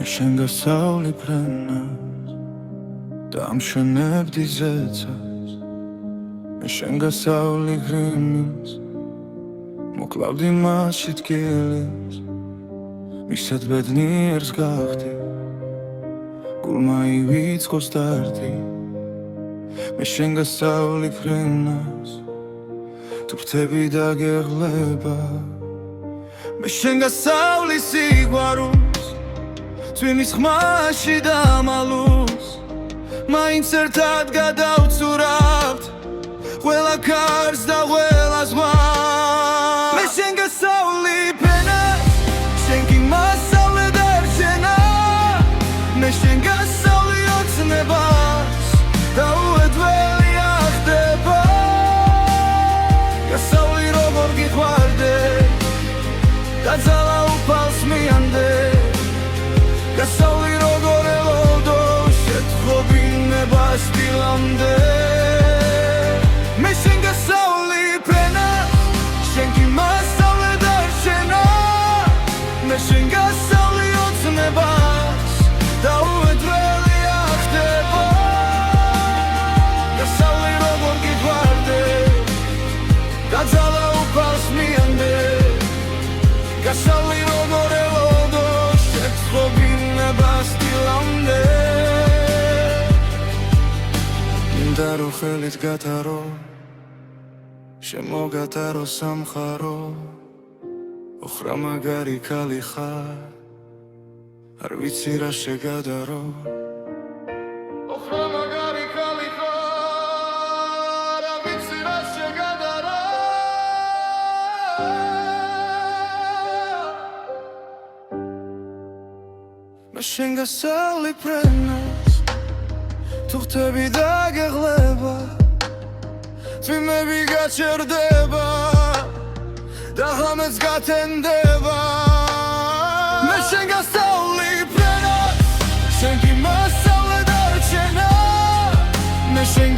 შენ გასავლებ ფრენას და ამშვენებდი ზეცას მე შენ გასავლი ღრიმის მოკლავდი მასში თკილებს მისად ბედნიერს გახდი გულმა ივიწყოს დარდი მე შენ გასავლი ფრენას თუ ვრთები დაგეღლება მე შენ გასავლი სიყვარულს წვიმის ხმაში დამალულს მაინც ერთად გადავცურავთ ყველა ქარს და ყველა ზღვას მე შენ გასავლი ფრენას შენ კი მასავლე დარჩენა მე შენ გასავლი ოცნებას და უედველი ახდება გასავლი როგორ გიყვარდე გაძალა უფალს მიანდე გასავლი როგორ ელოდო შეთხოვინებას დილამდე მე შენ გასავლი ფრენას შენ კი მასავლე დარჩენა მე შენ გასავლი ოცნებას და უედველი ახდება გასავლი როგორ გიყვარდე გაძალა უფალს მიანდე გასავლი როგორ ელოდო შეთხოვინებას დილამდე მინდა რომ ხელით გატარო შემოგატარო სამხარო ოხრა მაგარი ქალი ხარ არ ვიცი რა შეგადარო ოხრა მაგარი ქალი ხარ არ ვიცი რა შეგადარო მე შენ გასავლი ფრენას თუ ვრთები დაგეღლება წვიმები გაჩერდება და ღამეც გათენდება მე შენ გასავლი ფრენას შენ კი მასავლე დარჩენა მე შენ